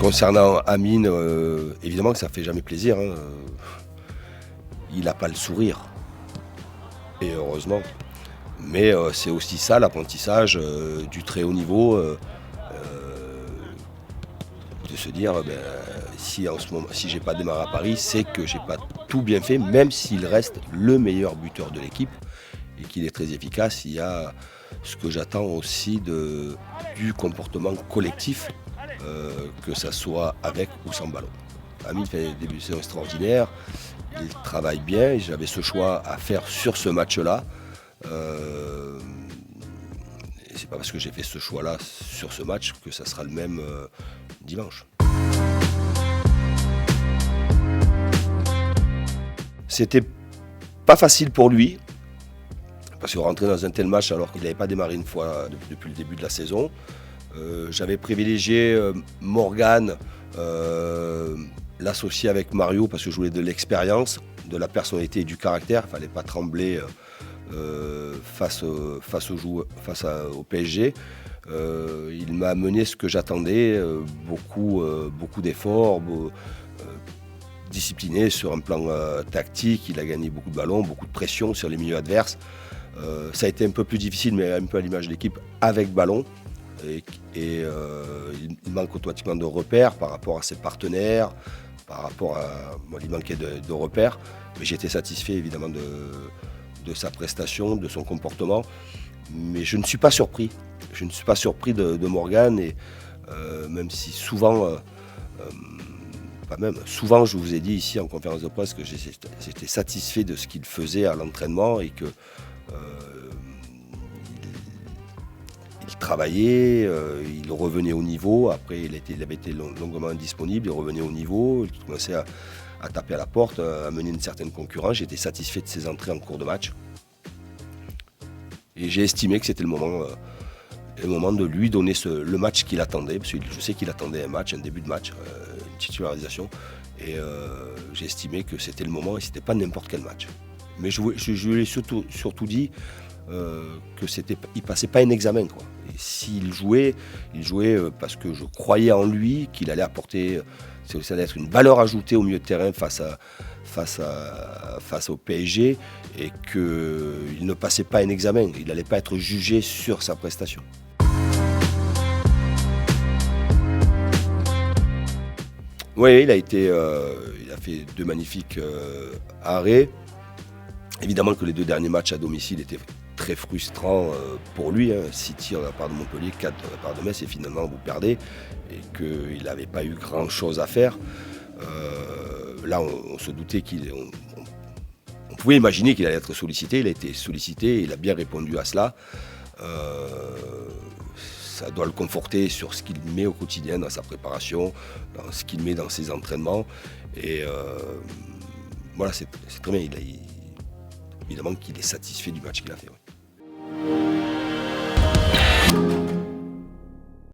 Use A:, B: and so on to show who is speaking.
A: Concernant Amine, évidemment que ça ne fait jamais plaisir. Il n'a pas le sourire. Et heureusement. Mais c'est aussi ça l'apprentissage du très haut niveau. De se dire si en ce moment, si j'ai pas démarré à Paris, c'est que j'ai pas tout bien fait, même s'il reste le meilleur buteur de l'équipe et qu'il est très efficace. Il y a ce que j'attends aussi du comportement collectif, que ça soit avec ou sans ballon. Amine fait des débuts de saison extraordinaires, il travaille bien, j'avais ce choix à faire sur ce match-là. Et c'est pas parce que j'ai fait ce choix-là sur ce match que ça sera le même dimanche. C'était pas facile pour lui, parce que rentrer dans un tel match alors qu'il n'avait pas démarré une fois depuis le début de la saison. J'avais privilégié Morgan, l'associer avec Mario, parce que je voulais de l'expérience, de la personnalité et du caractère. Il ne fallait pas trembler face au PSG. Il m'a amené ce que j'attendais, beaucoup d'efforts, discipliné sur un plan tactique. Il a gagné beaucoup de ballons, beaucoup de pression sur les milieux adverses. Ça a été un peu plus difficile, mais un peu à l'image de l'équipe, avec ballon. Il manque automatiquement de repères par rapport à ses partenaires, par rapport à... Moi, il manquait de repères, mais j'étais satisfait évidemment de sa prestation, de son comportement. Mais je ne suis pas surpris. Je ne suis pas surpris de Morgan, et même si souvent, souvent je vous ai dit ici en conférence de presse que j'étais satisfait de ce qu'il faisait à l'entraînement et que il travaillait, il revenait au niveau. Après, il avait été longuement indisponible, il revenait au niveau, il commençait à taper à la porte, à mener une certaine concurrence. J'étais satisfait de ses entrées en cours de match. Et j'ai estimé que c'était le moment de lui donner le match qu'il attendait, parce que je sais qu'il attendait un début de match, une titularisation. Et j'ai estimé que c'était le moment et c'était pas n'importe quel match. Mais je lui ai surtout dit qu'il passait pas un examen, quoi. Et s'il jouait, il jouait parce que je croyais en lui, qu'il allait apporter, ça allait être une valeur ajoutée au milieu de terrain face au PSG, et qu'il ne passait pas un examen, il n'allait pas être jugé sur sa prestation. Oui, il a fait 2 magnifiques arrêts. Évidemment que les 2 derniers matchs à domicile étaient très frustrants pour lui. 6 tirs de la part de Montpellier, 4 de la part de Metz, et finalement vous perdez, et qu'il n'avait pas eu grand chose à faire. Là, on se doutait on pouvait imaginer qu'il allait être sollicité. Il a été sollicité et il a bien répondu à cela. Ça doit le conforter sur ce qu'il met au quotidien dans sa préparation, dans ce qu'il met dans ses entraînements. Et voilà, c'est très bien. Évidemment qu'il est satisfait du match qu'il a fait. Ouais.